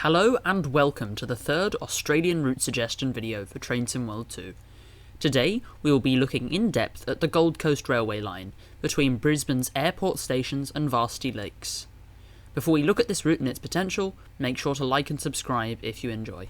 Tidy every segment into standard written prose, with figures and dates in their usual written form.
Hello and welcome to the third Australian route suggestion video for Train Sim World 2. Today we will be looking in depth at the Gold Coast Railway line between Brisbane's airport stations and Varsity Lakes. Before we look at this route and its potential, make sure to like and subscribe if you enjoy.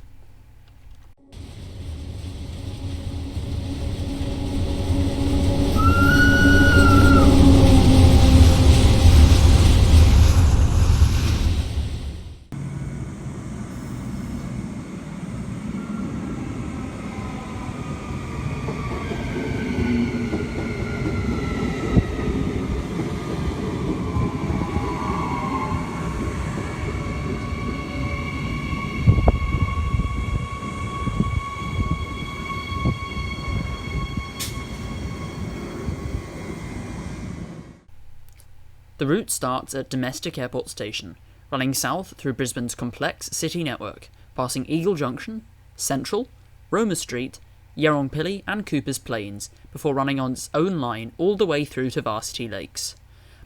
The route starts at Domestic Airport Station, running south through Brisbane's complex city network, passing Eagle Junction, Central, Roma Street, Yerongpilly and Cooper's Plains, before running on its own line all the way through to Varsity Lakes.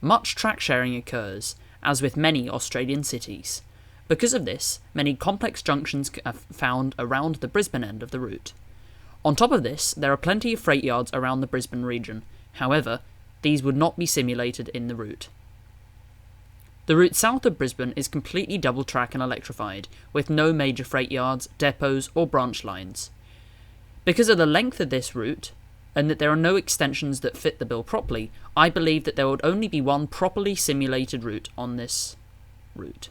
Much track sharing occurs, as with many Australian cities. Because of this, many complex junctions are found around the Brisbane end of the route. On top of this, there are plenty of freight yards around the Brisbane region. However, these would not be simulated in the route. The route south of Brisbane is completely double track and electrified, with no major freight yards, depots or branch lines. Because of the length of this route, and that there are no extensions that fit the bill properly, I believe that there would only be one properly simulated route on this route.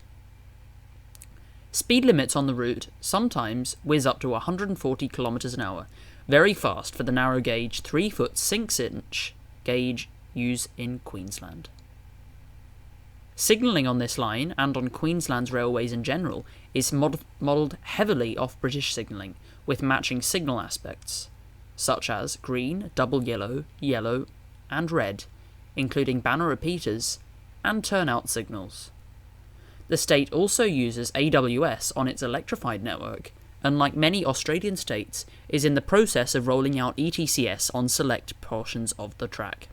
Speed limits on the route sometimes whiz up to 140 km an hour, very fast for the narrow gauge 3-foot 6-inch gauge used in Queensland. Signalling on this line, and on Queensland's railways in general, is modelled heavily off British signalling, with matching signal aspects, such as green, double yellow, yellow, and red, including banner repeaters and turnout signals. The state also uses AWS on its electrified network, and like many Australian states, is in the process of rolling out ETCS on select portions of the track.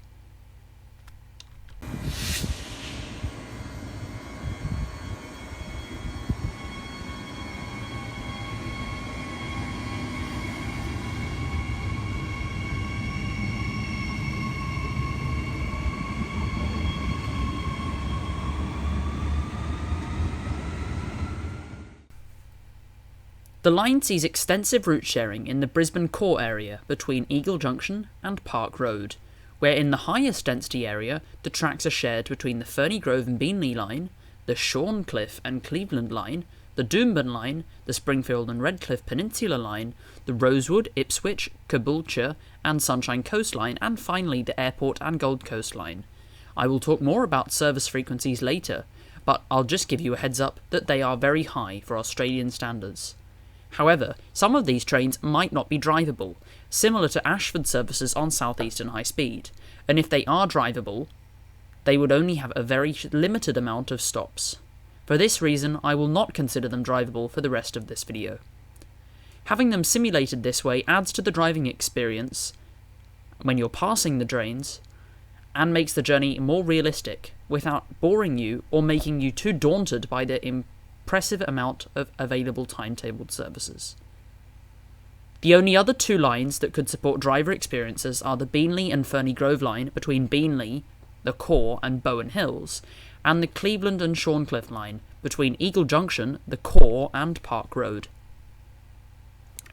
The line sees extensive route sharing in the Brisbane core area between Eagle Junction and Park Road, where in the highest density area the tracks are shared between the Ferny Grove and Beenleigh line, the Shorncliffe and Cleveland line, the Doomben line, the Springfield and Redcliffe Peninsula line, the Rosewood, Ipswich, Caboolture and Sunshine Coast line, and finally the Airport and Gold Coast line. I will talk more about service frequencies later, but I'll just give you a heads up that they are very high for Australian standards. However, some of these trains might not be drivable, similar to Ashford services on South Eastern High Speed, and if they are drivable, they would only have a very limited amount of stops. For this reason, I will not consider them drivable for the rest of this video. Having them simulated this way adds to the driving experience when you're passing the trains, and makes the journey more realistic, without boring you or making you too daunted by the impressive amount of available timetabled services. The only other two lines that could support driver experiences are the Beenleigh and Ferny Grove line between Beenleigh, the core, and Bowen Hills, and the Cleveland and Shorncliffe line between Eagle Junction, the core, and Park Road.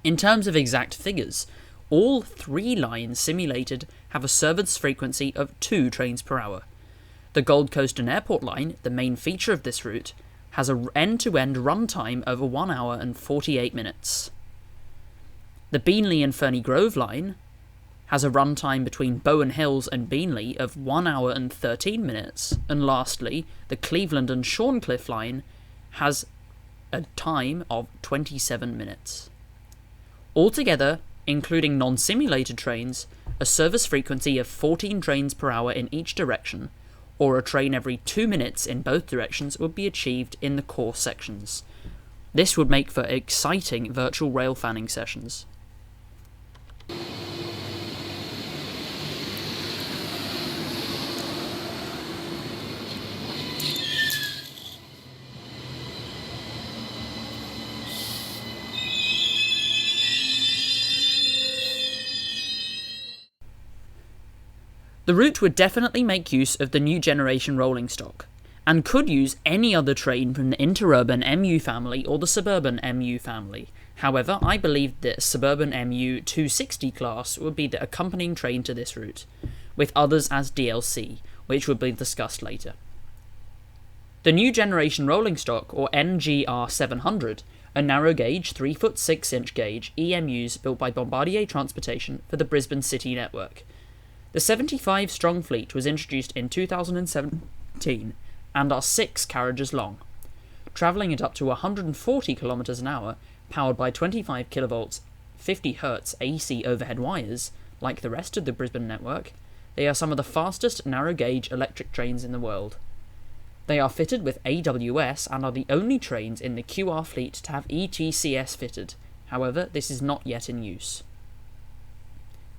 In terms of exact figures, all three lines simulated have a service frequency of 2 trains per hour. The Gold Coast and Airport line, the main feature of this route, has an end-to-end runtime of 1 hour and 48 minutes. The Beenleigh and Ferny Grove line has a runtime between Bowen Hills and Beenleigh of 1 hour and 13 minutes, and lastly, the Cleveland and Shorncliffe line has a time of 27 minutes. Altogether, including non-simulated trains, a service frequency of 14 trains per hour in each direction, or a train every 2 minutes in both directions, would be achieved in the core sections. This would make for exciting virtual rail fanning sessions. The route would definitely make use of the new generation rolling stock, and could use any other train from the interurban MU family or the suburban MU family. However, I believe that suburban MU 260 class would be the accompanying train to this route, with others as DLC, which would be discussed later. The new generation rolling stock, or NGR 700, are narrow gauge 3-foot 6-inch gauge EMUs built by Bombardier Transportation for the Brisbane City network. The 75 strong fleet was introduced in 2017 and are 6 carriages long, travelling at up to 140 km an hour, powered by 25 kV 50 Hz AC overhead wires. Like the rest of the Brisbane network, they are some of the fastest narrow gauge electric trains in the world. They are fitted with AWS and are the only trains in the QR fleet to have ETCS fitted. However, this is not yet in use.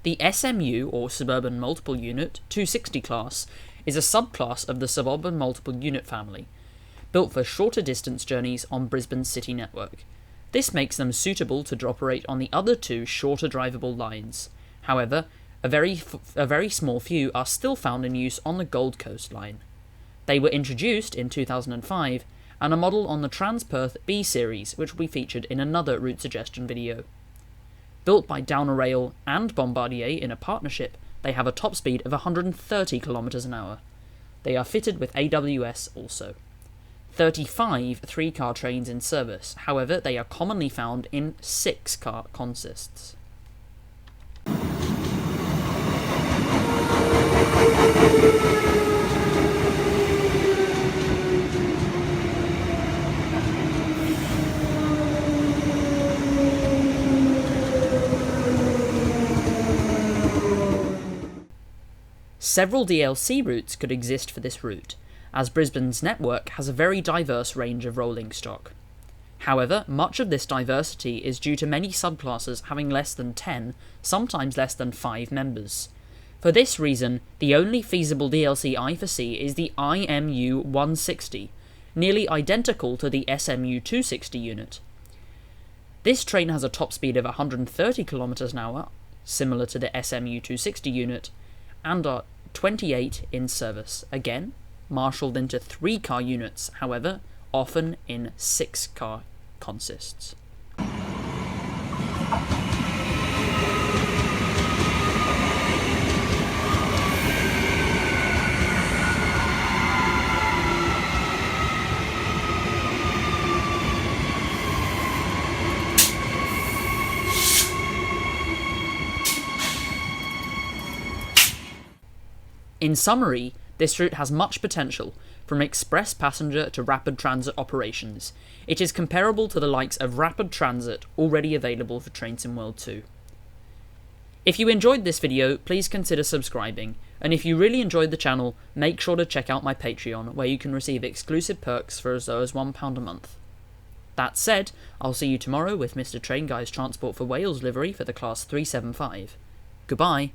The SMU, or Suburban Multiple Unit, 260 class, is a subclass of the Suburban Multiple Unit family, built for shorter distance journeys on Brisbane's city network. This makes them suitable to operate on the other 2 shorter drivable lines. However, a very small few are still found in use on the Gold Coast line. They were introduced in 2005 and are modelled on the Transperth B series, which will be featured in another route suggestion video. Built by Downer Rail and Bombardier in a partnership, they have a top speed of 130 km an hour. They are fitted with AWS also. 35 3-car trains in service, however they are commonly found in 6-car consists. Several DLC routes could exist for this route, as Brisbane's network has a very diverse range of rolling stock. However, much of this diversity is due to many subclasses having less than 10, sometimes less than 5 members. For this reason, the only feasible DLC I foresee is the IMU 160, nearly identical to the SMU 260 unit. This train has a top speed of 130 km an hour, similar to the SMU 260 unit, and are 28 in service, again marshalled into 3-car units, however often in 6-car consists. In summary, this route has much potential, from express passenger to rapid transit operations. It is comparable to the likes of rapid transit already available for Train World 2. If you enjoyed this video, please consider subscribing, and if you really enjoyed the channel, make sure to check out my Patreon, where you can receive exclusive perks for as low as £1 a month. That said, I'll see you tomorrow with Mr. Train Guy's Transport for Wales livery for the Class 375. Goodbye.